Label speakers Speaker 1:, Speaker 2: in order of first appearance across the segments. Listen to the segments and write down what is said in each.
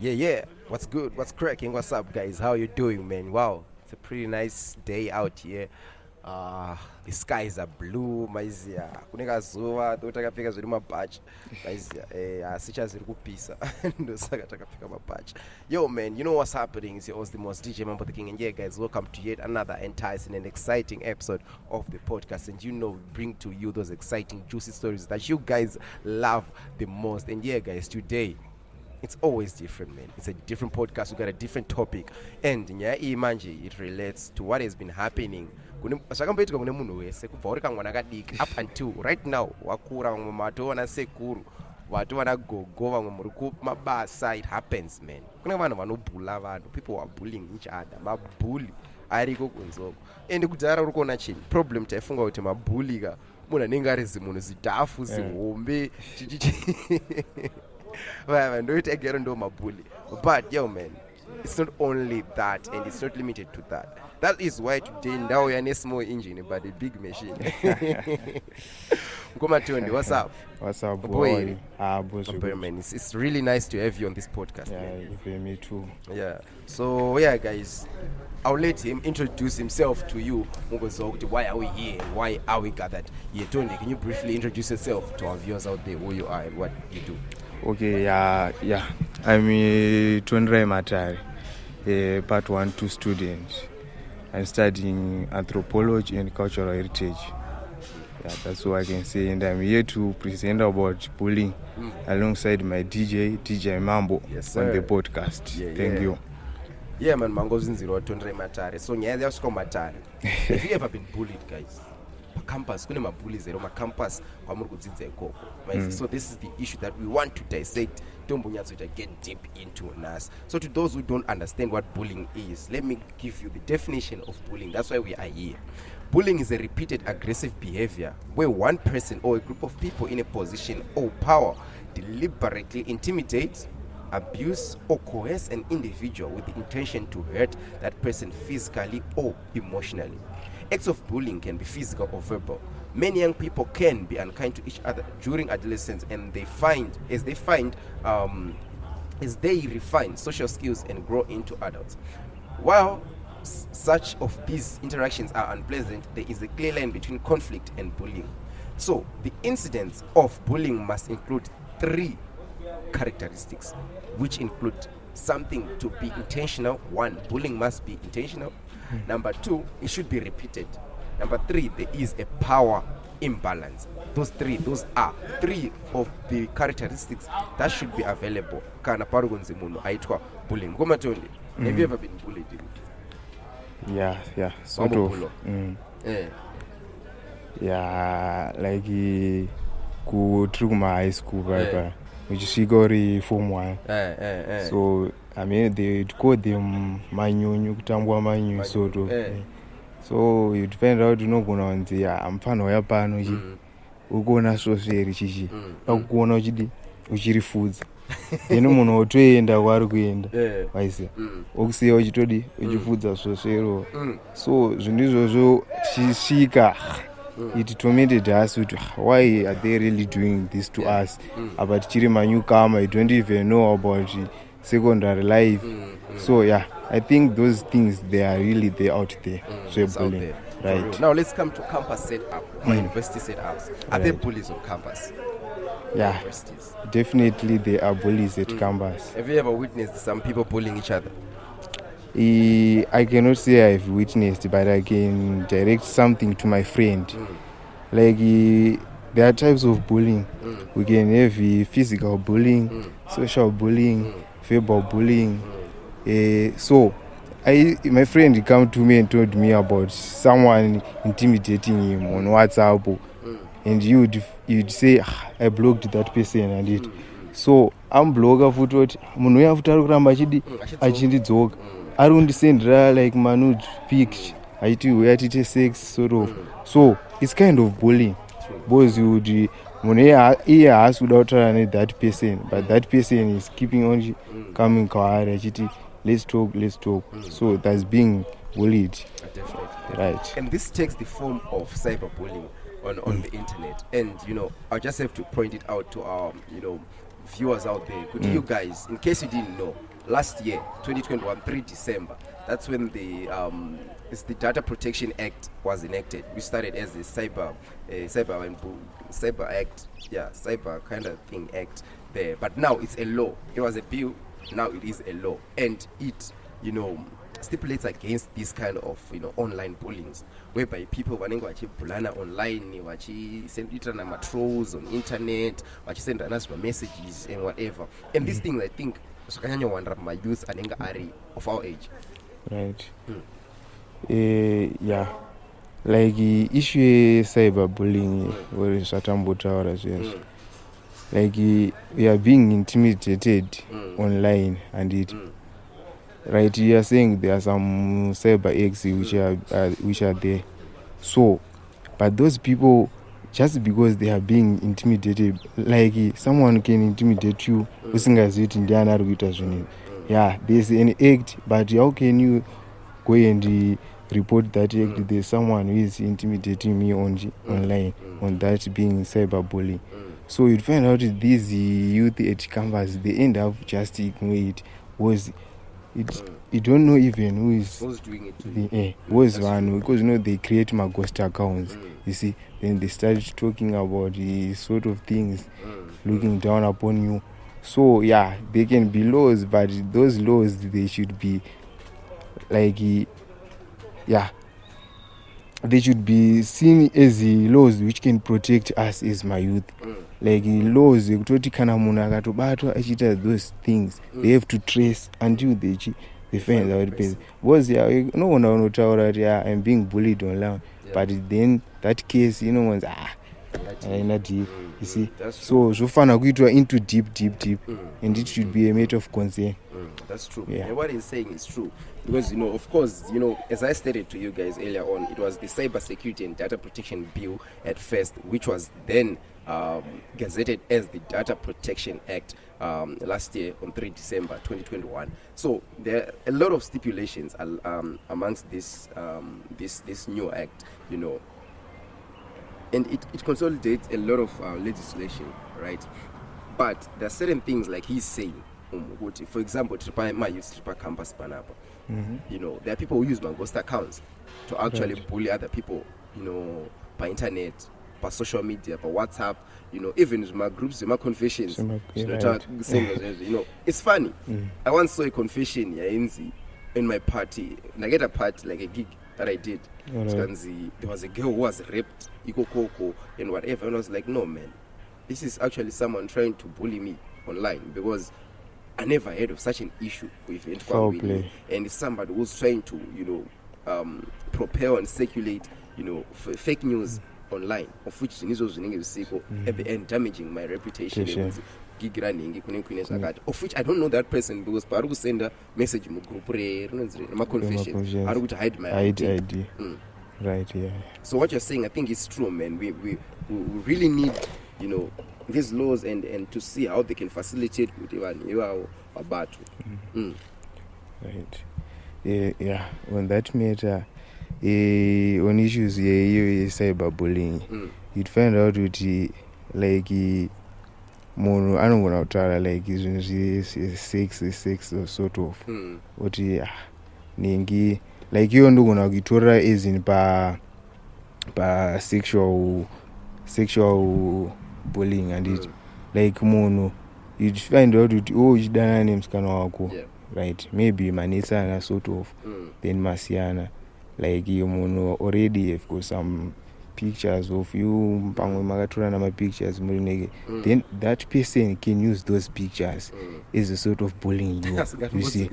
Speaker 1: Yeah. What's good? What's cracking? What's up, guys? How you doing, man? Wow, it's a pretty nice day out here. The skies are blue, maizia. Kuneka zuva, takapfeka zviri mabhachi. Maizia, asicha zviri kupisa. Ndosaka takapfeka mabhachi. Yo, man, you know what's happening? It's your host, the most DJ Mambo the King. And yeah, guys, welcome to yet another enticing and exciting episode of the podcast. And you know, we bring to you those exciting, juicy stories that you guys love the most. And yeah, guys, today it's always different, man. It's a different podcast. We got a different topic, and manje it relates to what has been happening. Zvakamboitika kune munhu wese kubva uri kamwana kadiki up until right now wakura, vamwe matova sekuru, vatova nagogo, vamwe muri kumabasa. It happens, man. Kune vanhu vanobhula vanhu, people are bullying each other, mabhuli ariko kunzoko. And kudhara uri kuona chini problem taifunga kuti mabhuli ka munhu anenge ari zimunhu zidhafu zihombe but yo, man, it's not only that, and it's not limited to that. That is why today now we are a small engine but a big machine. Mkomatondi, what's up?
Speaker 2: What's up,
Speaker 1: boy?
Speaker 2: Boss,
Speaker 1: Man, it's really nice to have you on this podcast.
Speaker 2: Yeah, me too.
Speaker 1: Yeah. So yeah, guys, I'll let him introduce himself to you. Why are we here? Why are we gathered here? Tony, can you briefly introduce yourself to our viewers out there, who you are and what you do?
Speaker 2: Okay, yeah. I'm a Tondre Matari, a Part 1-2 student. I'm studying anthropology and cultural heritage. Yeah, that's what I can say. And I'm here to present about bullying alongside my DJ Mambo, on the podcast. Thank you.
Speaker 1: Yeah, man, Mango's in zero Tondre Matari. So yeah, there's Matari. Have you ever been bullied, guys? Campus, kune mabullies ero campus kwamuri kudzidza ikoko. So this is the issue that we want to dissect, tombonyatsoita get deep into us. So to those who don't understand what bullying is, let me give you the definition of bullying. That's why we are here. Bullying is a repeated aggressive behavior where one person or a group of people in a position or power deliberately intimidate, abuse, or coerce an individual with the intention to hurt that person physically or emotionally. Acts of bullying can be physical or verbal. Many young people can be unkind to each other during adolescence, and as they refine social skills and grow into adults. While such of these interactions are unpleasant, there is a clear line between conflict and bullying. So the incidents of bullying must include 3 characteristics, which include something to be intentional. 1, bullying must be intentional. Number 2, it should be repeated. Number 3, there is a power imbalance. Those are 3 of the characteristics that should be available. Kana parugonze munhu aitwa bullying. Komatondi, have you ever been bullied?
Speaker 2: Yeah, sort of. Yeah, like tiri kuma high school right, uchisvika uri form 1. So I mean they call them manyunyu, kutambwa manyu sort of. So you find out unogona kunzi amfana uya pano ukuona soseri chichi akukuona uchirifudza then munhu otoenda kwari kuenda waisiya okusiya uchitodi uchifudza sosero. So zvinhu izvozvo chisvika it tormented us with why are they really doing this to us, but tichiri manyukama, you don't even know about secondary life. So yeah, I think those things, they are really there out there. So bullying, right?
Speaker 1: Now let's come to campus setup, university setups. Are there bullies on campus?
Speaker 2: Yeah,
Speaker 1: universities?
Speaker 2: Definitely there are bullies at campus.
Speaker 1: Have you ever witnessed some people bullying each other?
Speaker 2: I cannot say I've witnessed, but I can direct something to my friend. Like there are types of bullying. We can have physical bullying, social bullying, verbal bullying. So my friend came to me and told me about someone intimidating him on WhatsApp, and you'd say I blocked that person and it. So I'm blogger futhi munhu uyafutari kuramba achindidzoka ari kundisendera like manud pic aiti uyatite sex sort of. So it's kind of bullying because munhu iye haasi kuda kutaura that person, but that person is keeping on coming kwaari achiti let's talk. So that's being bullied.
Speaker 1: Definitely.
Speaker 2: Right.
Speaker 1: And this takes the form of cyberbullying on the internet. And I'll just have to point it out to our viewers out there, could you guys, in case you didn't know, last year, 2021, 3 December, that's when the Data Protection Act was enacted, which started as a cyber act, cyber kind of thing act there. But now it's a law. It was a bill, now it is a law, and it, stipulates against this kind of online bullying, whereby people vanenge vachibhulana online, vachisendana trolls on internet, vachisendana messages and whatever. And these things, I think, zvakanyanya wanda my youth anenge ari of our age.
Speaker 2: Right. Yeah. Like issue cyberbullying or zvatambotaura zviyazvo. Like we are being intimidated online, and it right, you are saying there are some cyber acts which are there. So, but those people, just because they are being intimidated, like someone can intimidate you, yeah, there's an act, but how can you go and report that act? There's someone who is intimidating me online on that being cyberbullying. So you'd find out these youth at campus, they end up just ignoring it. You don't know even who's doing it. Was one, because they create my ghost accounts. You see, then they start talking about the sort of things, looking down upon you. So yeah, they can be laws, but those laws, they should be like they should be seen as the laws which can protect us as my youth. Like laws ekutoti kana munhu akatobatwa achiita those things, they have to trace until they find out person. Because unoona unotaura kuti I'm being bullied online, but then that case one's you see. So zvofana kuitwa into deep, and it should be a matter of concern.
Speaker 1: That's true.
Speaker 2: Yeah.
Speaker 1: And what he's saying is true. Because, of course, as I stated to you guys earlier on, it was the Cyber Security and Data Protection Bill at first, which was then gazetted as the Data Protection Act last year on 3 December 2021. So there are a lot of stipulations amongst this new act, and it consolidates a lot of legislation, right? But there are certain things like he's saying. For example, my youth campus panapa. There are people who use my ghost accounts to actually bully other people, by internet, by social media, by WhatsApp, even with my groups, my confessions. It's funny. I once saw a confession in my party, and I get a party, like a gig that I did. There was a girl who was raped, and whatever, and I was like, no man, this is actually someone trying to bully me online, because I never heard of such an issue with and it's somebody who's trying to, propel and circulate, fake news online, of which at the end damaging my reputation. Of which I don't know that person, because Paru send a message in group, my confession. I would hide my ID.
Speaker 2: Right, yeah.
Speaker 1: So what you're saying, I think is true, man. We really need, these laws and to see how they can facilitate with a battle.
Speaker 2: Right. Yeah. On that matter, on issues cyberbullying, you'd find out with like mono. I don't want to tell like sex or sort of. What ningi like you don't want to get is in pa sexual bullying, and it like mono you'd find out that jidana names kana wako, right? Maybe manisa and sort of then masiana, like you mono already have got some pictures of you pamwe makatora na pictures muri then that person can use those pictures as a sort of bullying you see.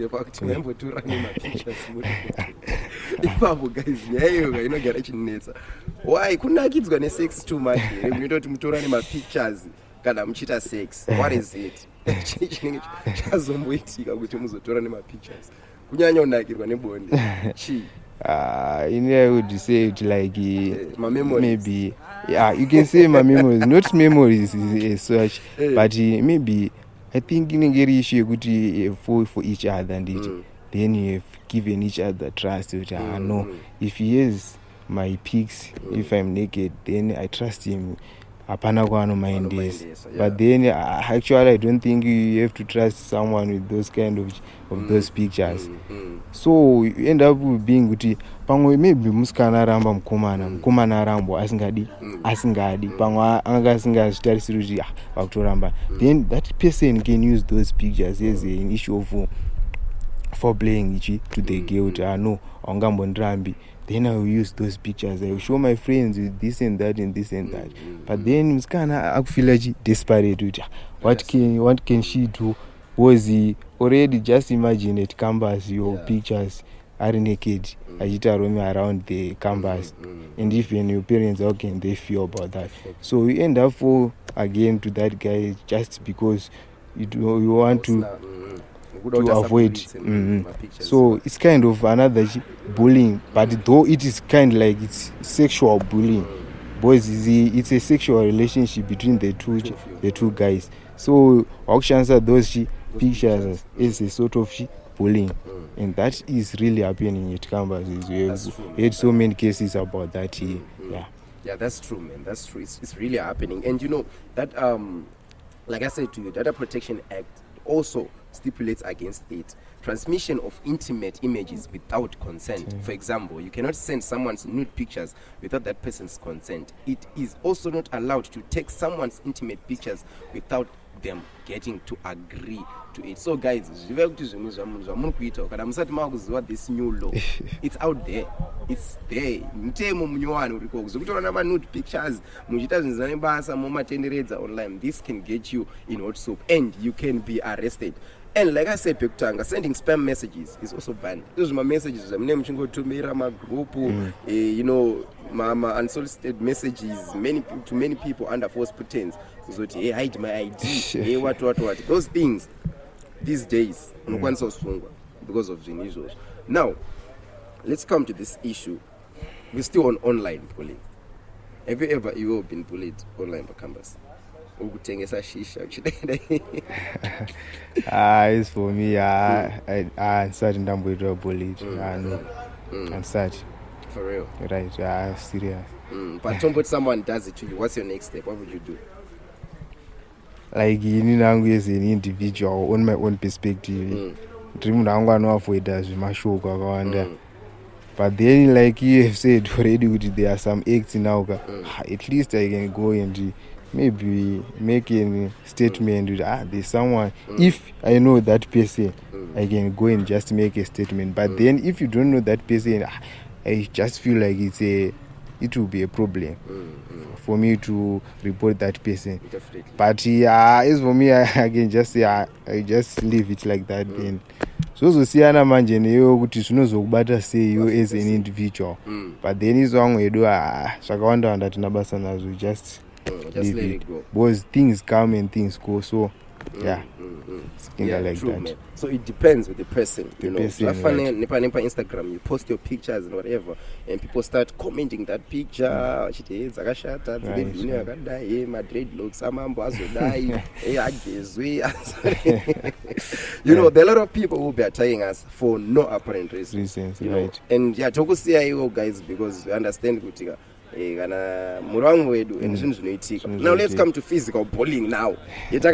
Speaker 1: Why kunakidzwa nesex too much? Munototi mutorane mapictures kana muchita sex. What is it? Chinenge chazomboitika kuti muzotorane mapictures. Kunyanya unakirwa nebonde.
Speaker 2: I would say it like my memories. Maybe you can say my memories, not memories as such, but maybe I think in a issue good for each other, and then you have given each other trust. No, if he has my pics, if I'm naked, then I trust him. hapana kwaanomaendesa.
Speaker 1: Yeah.
Speaker 2: But then actually I don't think you have to trust someone with those kind of those pictures. So you end up being kuti pamwe maybe musikana aramba mukomana arambo asingadi pamwe anga asingazvitarisiri kuti vakutoramba, then that person can use those pictures as an issue of foreplaying to the girl kuti no aungambondirambi. Then I will use those pictures. I will show my friends with this and that and this and that. But then musikana akufila desperate kuti what can she do? Was he already just imagine at campus your pictures are naked ajita roaming around the campus, and even your parents, how can they feel about that? So you end up again to that guy just because you want to avoid. So it's kind of another bullying, but though it is kind of like it's sexual bullying, boys, it's a sexual relationship between the two guys. So auctions are those pictures is a sort of bullying, and that is really happening at campus. We had so many cases about that here.
Speaker 1: Yeah, that's true, man. That's true. It's really happening. And you know that like I said to you, Data Protection Act also stipulates against it transmission of intimate images without consent. For example, you cannot send someone's nude pictures without that person's consent. It is also not allowed to take someone's intimate pictures without them getting to agree to it. So guys, this new law, it's out there, it's there. Nude pictures online, this can get you in hot soup and you can be arrested. And like I said, Pekutanga, sending spam messages is also banned. Those are my messages. I'm name to my group, you know, my unsolicited messages, to many people under false pretense. So hey, hide my ID. Hey, what. Those things these days, because of the issues. Now, let's come to this issue. We're still on online bullying. Have you ever been bullied online by campus? It's
Speaker 2: for me, I'm certain I'm going to bullied. I'm sad.
Speaker 1: For real?
Speaker 2: Right, serious.
Speaker 1: But someone does it to you, what's your next step? What would you do?
Speaker 2: Like, as an individual, on my own perspective, dream I'm going to avoid as my show. But then, like you have said already, there are some acts now. At least I can go and maybe making statement with there's someone. If I know that person, I can go and just make a statement. But then if you don't know that person, I just feel like it will be a problem for me to report that person.
Speaker 1: Definitely.
Speaker 2: But as for me, I can just say I just leave it like that. Then so siyana manje neyo kuti zvinozokubata sei you as an individual. But then is wrong we do zvakawanda tinabasa nazo just
Speaker 1: let it go.
Speaker 2: Because things come and things go, so like
Speaker 1: true,
Speaker 2: that.
Speaker 1: Man. So it depends with the person, you know.
Speaker 2: Person, right.
Speaker 1: Instagram, you post your pictures and whatever, and people start commenting that picture. My dreadlocks, you know, there are a lot of people who will be attacking us for no apparent reason.
Speaker 2: Right.
Speaker 1: And yeah, guys, because we understand Gutiga. Now let's come to physical bullying now. In I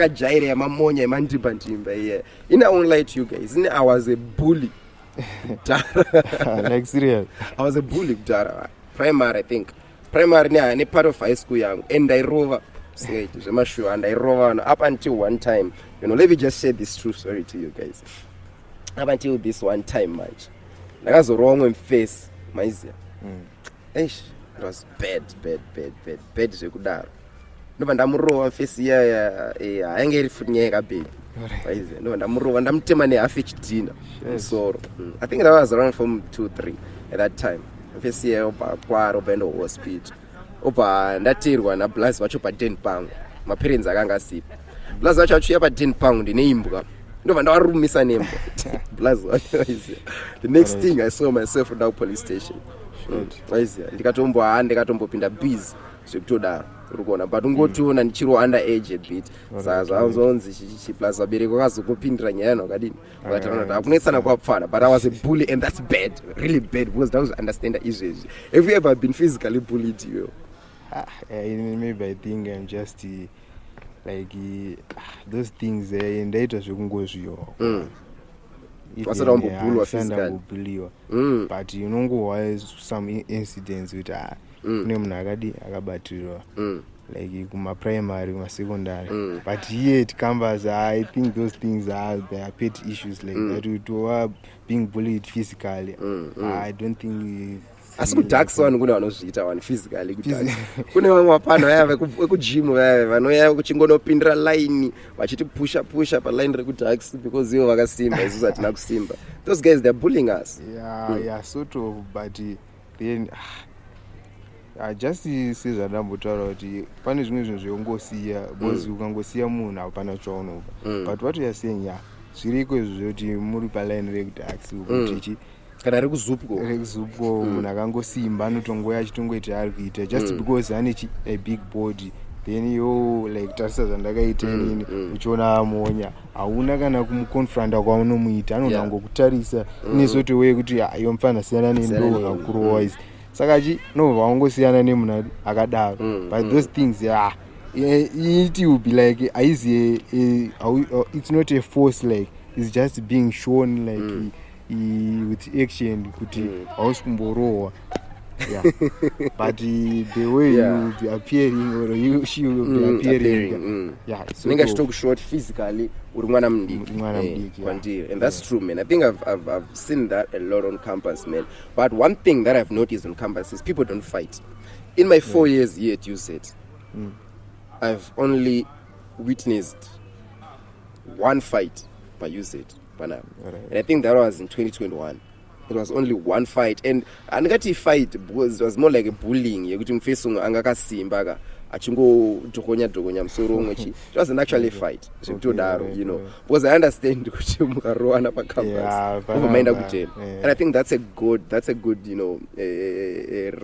Speaker 1: won't lie to you guys. I was a bully.
Speaker 2: Like serious.
Speaker 1: I was a bully. Primary, I think. Primary, any part of high school young. And I rover. And I rover up until one time. You know, let me just say this true story to you guys. Up until this one time, much. Like I was wrong with face. It was bad. Zekudaro. No, ndamurova face ya angeri funyeka baby. No, ndamurova ndamtema ne afich dinner. So I think that was around from 2-3 at that time. Face ya opa kwaro bendo hospital. Opa ndatirwa na plus vacho pa 10 pound. My parents akanga sipa. Plus vacho achuya pa 10 pound neimbwa. No, ndawarumisa neimbwa. Plus the next thing I saw myself at the police station. Ndikatombopinda busy zvekutodaro urikuona but ungotiona ndichiri under age a bit saka zvauzonzi chiplus vabereki vakazokupindira nyaya yano akadini vakataura kuti hakunetsana kwapfana. But I was a bully and that's bad, really bad, because I was understand izvezvi. Have you ever been physically bullied?
Speaker 2: Maybe I think I'm just like those things ndaita zvekungozviwa
Speaker 1: wasara umbobhulwa physically
Speaker 2: but unongohwa some incidents kuti kune munhu akabatirwa like kuma-primary kuma-secondary but yet campus I think those things they are pet issues like that to being bullied physically I don't think
Speaker 1: asi kudark one kune vanozviita vanhu physically kune vamwe vapano vaya vekugym vaya vanoya kuchingonopindira line vachiti pusha paline rekudarks because ivo vakasimba isusu hatina kusimba. Those guys they're bullying us.
Speaker 2: Yeah, sort of, but then just sezvandambotaura kuti pane zvimwe zvinhu zveungosiya because ukangosiya munhu hapana chaunobva but what we are saying zviriko izvo zvekuti muri paline rekudarks kuti
Speaker 1: kana rekuzupko
Speaker 2: munhu akangosimba anotongoya achitongoita ari kuita just because ane a big body then yo like tarisa zvandakaita inini uchiona amonya hauna kana kumukonfranta kwaunomuita anonangokutarisa inezoti weye kuti iyo mufana siyana nendo kakurowa izi saka nobva wangosiyana nemunhu akadaro but those things it will be like it's not a force, like it's just being shown like with action kuti hausi kumborohwa. Yeah. But the way you be appearing or she will be appearing. Yeah. So
Speaker 1: ninga talk short physically uri mwana mdiki. And that's true, man. I think I've seen that a lot on campus, man. But one thing that I've noticed on campus is people don't fight. In my 4 years here at USET, I've only witnessed one fight by USET. And I think that was in 2021. It was only one fight, and angati fight because it was more like a bullying. Yekuti mfeso angakasimba achingo dokonya msoro umwechi. It wasn't actually a fight. You know, because I understand kuti mukaroana pa campus. Umaenda kujela. And I think that's a good, you know,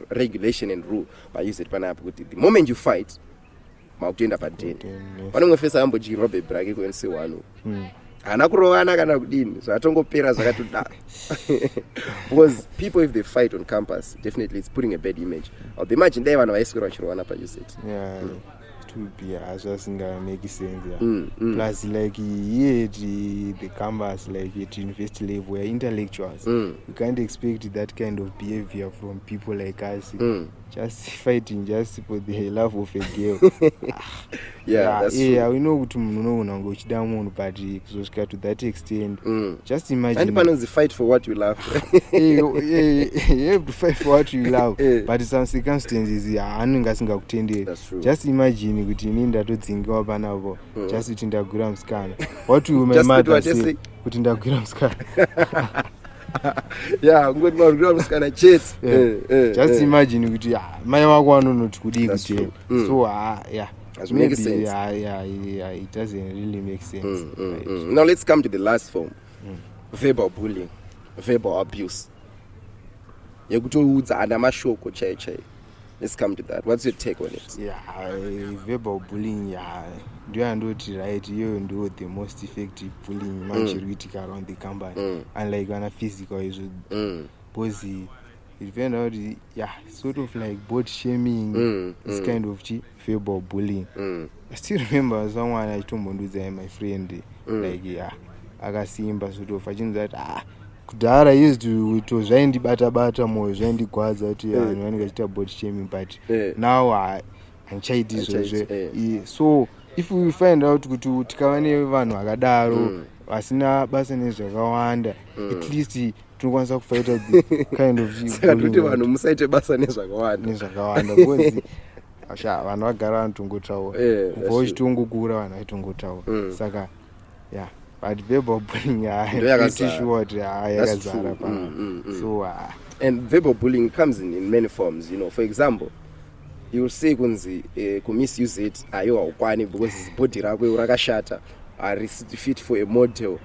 Speaker 1: regulation and rule by USET panapo kuti the moment you fight, mautenda pa jail. Panongo fesa ambo jirobe brake ko nse wano. Anakurowana kana kudini, so atongopera zvakatodaro. Because people, if they fight on campus, definitely it's putting a bad image. Or imagine they vanhu vaiswera vachirowana pa USET.
Speaker 2: Yeah, it would be asvasinga make sense. Plus like here the campus, like at university level, we're intellectuals. You can't expect that kind of behavior from people like us. Just fighting just for the love of a girl.
Speaker 1: That's true.
Speaker 2: Yeah, we know to munhu uchida munhu, but kuzosvika to that extent. Just imagine.
Speaker 1: And panels fight for what you love.
Speaker 2: You have to fight for what you love. But some circumstances anenge asingakutenderi.
Speaker 1: That's true.
Speaker 2: Just imagine kuti inini ndatodzingiwa panapo. Just kuti ndagura musikana. What will my mother say? Kuti ndagura musikana.
Speaker 1: Yeah, ngoti magura musikana chet.
Speaker 2: Just imagine kuti mai wako anonoti kudii kuti. So yeah.
Speaker 1: It makes sense.
Speaker 2: Yeah, it doesn't really make sense.
Speaker 1: Now let's come to the last form. Verbal bullying, verbal abuse. Yekutoudza ana mashoko chai. Let's come to that. What's your take on it?
Speaker 2: Yeah, verbal bullying, do you know right? You do the most effective bullying manchuritic around the campus. Unlike when a physical is posy. It turned out, sort of like body shaming, this kind of verbal bullying. I still remember someone I told my friend, like, akasimba sort of, I think that, kudhara used to, it was zvaindi bata more, zvaindi gwadza kuti vanhu vanenge body shaming, but now handichaiti izvozvo. So if we find out kuti tikava nevanhu vakadaro vasina basa nezvakawanda, at least tunokwanisa kufighta kind of
Speaker 1: saka kuti vanhu musaite basa nezvakawanda
Speaker 2: because vanhu vagara vanotongotaura kubva uchitongokura vanhu vaitongotaura saka but verbal bullying pretty sure kuti yakazara pano. So
Speaker 1: and verbal bullying comes in many forms, you know. For example, you will say kunzi misuse it ayo haukwani because body rako rakashata are fit for a model.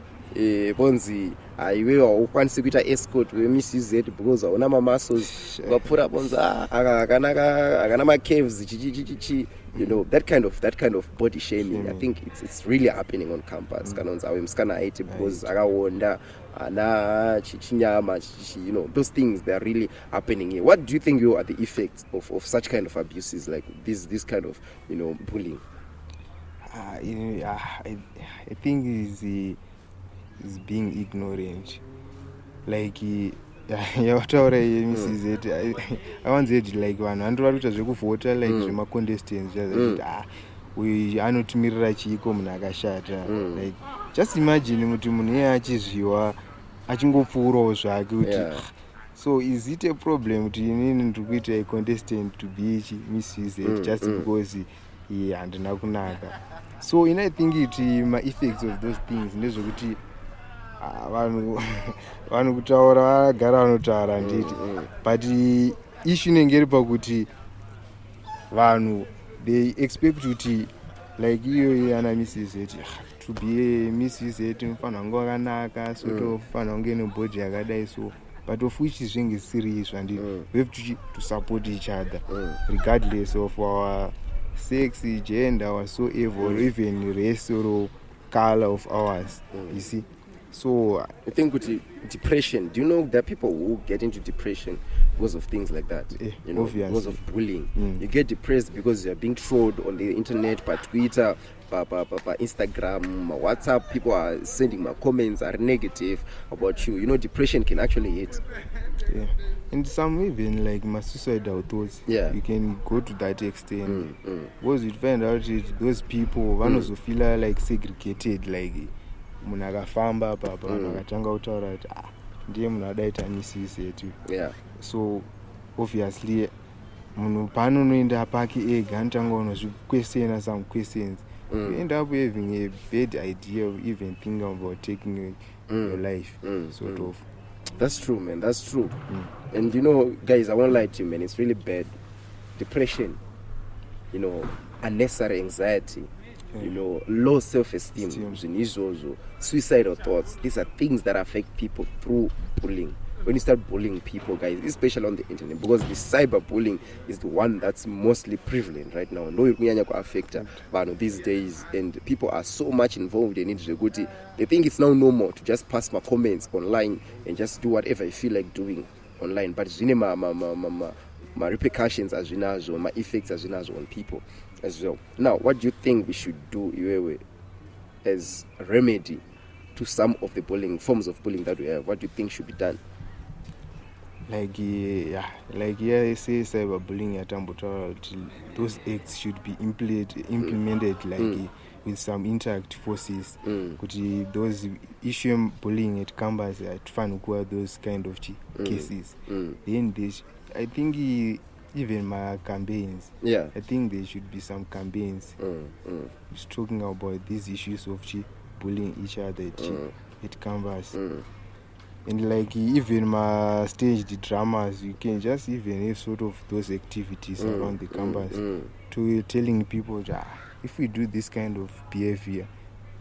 Speaker 1: Bonzi iwewe haukwanisi kuita escort wemisuse it because hauna muscles wapfura bonza akana ma caves chichi you know, that kind of body shaming. I think it's really happening on campus. Kanonza mskana 80 because akawonda ana chinyama, you know, those things, they are really happening here. What do you think are the effects of such kind of abuses, like this kind of, you know, bullying?
Speaker 2: I think is being ignorant. Like yavataura yemisizeti avanzeti like vanhu vandu vari kuita zvekuvhota like zvemacontestants zvazachiti uyu anotimirira chiiko munhu akashata. Like just imagine kuti munhu iye achizviwa achingopfuurawo zvake kuti so is it a problem kuti inini ndiri kuita icontestant to be misused just because handina kunaka? So I think it ma-effects of those things ndezvekuti vanhu kutaura vagara vanotaura handiti, but issue inenge iri pakuti vanhu they expect kuti like iyo ana misizeti to be misizeti unofanira kunge wakanaka, so tofanira kunge nebody yakadai, so but of which zvinge serious handiti. We have to support each other regardless of our sex, gender, whatsoever, or even race or color of ours. You see. So
Speaker 1: I think with depression, do you know there are people who get into depression because of things like that? You know,
Speaker 2: obviously.
Speaker 1: Because of bullying. You get depressed because you're being trolled on the internet, by Twitter, by Instagram, by WhatsApp. People are sending my comments are negative about you. You know, depression can actually hit.
Speaker 2: Yeah. And some even like my suicidal thoughts.
Speaker 1: Yeah.
Speaker 2: You can go to that extent. Because you find out those people one also feel like segregated, like munhu akafamba papa vanhu vakatanga kutaura kuti ndiye munhu adaita misizeti. So obviously munhu paanonoenda pake ega anotanga unozviquestiona some questions. You end up having a bad idea of even thinking about taking your life, sort of.
Speaker 1: That's true, man. That's true. And you know, guys, I won't lie to you, man. It's really bad. Depression, you know, unnecessary anxiety, you know, low self-esteem, suicidal thoughts. These are things that affect people through bullying. When you start bullying people, guys, especially on the internet, because the cyberbullying is the one that's mostly prevalent right now. No, it affect these days, and people are so much involved in it. They think it's now normal to just pass my comments online and just do whatever I feel like doing online. But my repercussions as well, my effects as well on people as well. Now, what do you think we should do as a remedy to some of the bullying forms of bullying that we have? What do you think should be done?
Speaker 2: Like say cyberbullying those acts should be implemented like with some interact forces. Those issue bullying at campus at those kind of cases. Then I think even my campaigns. I think there should be some campaigns just talking about these issues of bullying each other at campus. And like even my staged dramas, you can just even have sort of those activities around the campus to telling people if we do this kind of behavior,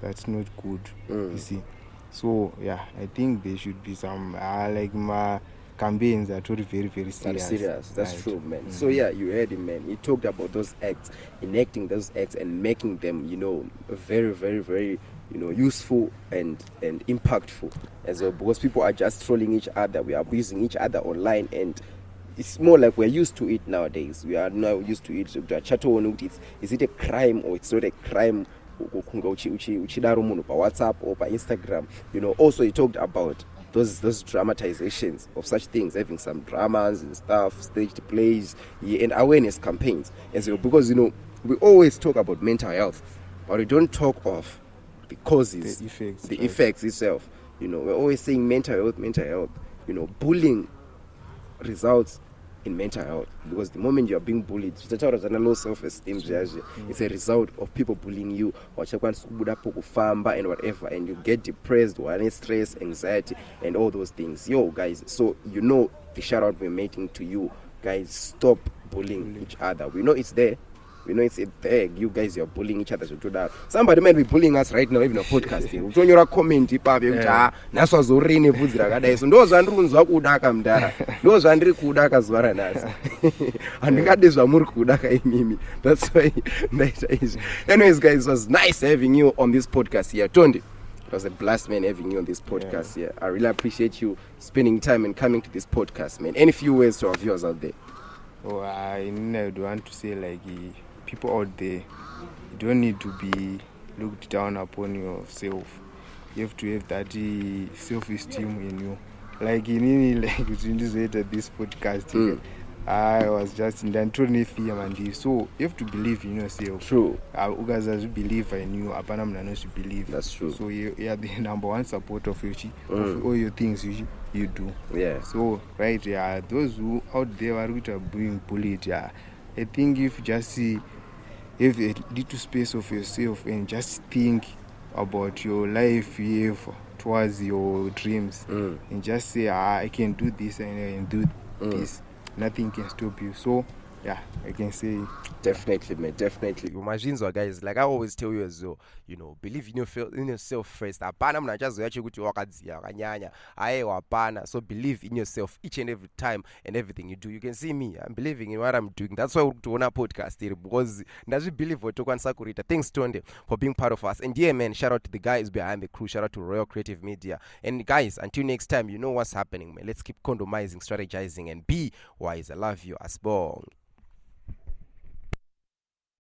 Speaker 2: that's not good. You see. So I think there should be some like my campaigns are totally very, very serious.
Speaker 1: That's right. True, man. So you heard him, man. He talked about those acts, enacting those acts and making them, you know, very, very, very, you know, useful and impactful as well, because people are just trolling each other, we are abusing each other online, and it's more like we're used to it nowadays. We are now used to it. So is it a crime or it's not a crime? WhatsApp or by Instagram, you know. Also, he talked about those dramatizations of such things, having some dramas and stuff, staged plays, and awareness campaigns as well. Because, you know, we always talk about mental health, but we don't talk of the causes, the effects itself. You know, we're always saying mental health. You know, bullying results in mental health, because the moment you are being bullied, it's a low self-esteem. It's a result of people bullying you, or and whatever, and you get depressed, or stress, anxiety, and all those things. Yo, guys, so you know the shout out we're making to you guys: stop bullying each other. We know it's there, We know it's a bag. You guys, you're bullying each other. So that somebody might be bullying us right now, even a podcast. When you're a comment, that's what's already put the so those are rooms who kudaka mdara. Those are Andri kudaka zwara nas. And we got this Amur kudaka mimi. That's why that is. Anyways, guys, it was nice having you on this podcast here. Tondi, it was a blast, man, having you on this podcast here. I really appreciate you spending time and coming to this podcast, man. Any few words to our viewers out there?
Speaker 2: Oh, I would want to say, like, people out there, you don't need to be looked down upon yourself. You have to have that self-esteem in you. Like, this podcast, I was just in the so you have to believe in yourself.
Speaker 1: True.
Speaker 2: You guys believe in you, Apanam believe.
Speaker 1: That's true.
Speaker 2: So you are the number one supporter of all your things you do.
Speaker 1: Yeah.
Speaker 2: So right, those who out there are being bullied, I think if you just have a little space of yourself and just think about your life you have towards your dreams and just say, I can do this and I can do this. Nothing can stop you. So I can say
Speaker 1: definitely, man, definitely. Imagine, guys, like I always tell you as well, believe in yourself first. So believe in yourself each and every time and everything you do. You can see me, I'm believing in what I'm doing. That's why we're doing a podcast here, because that's believe what Tokan Sakurita. Thanks, Tonde, for being part of us. And yeah, man, shout out to the guys behind the crew. Shout out to Royal Creative Media. And guys, until next time, you know what's happening, man. Let's keep condomizing, strategizing, and be wise. I love you, Asbong.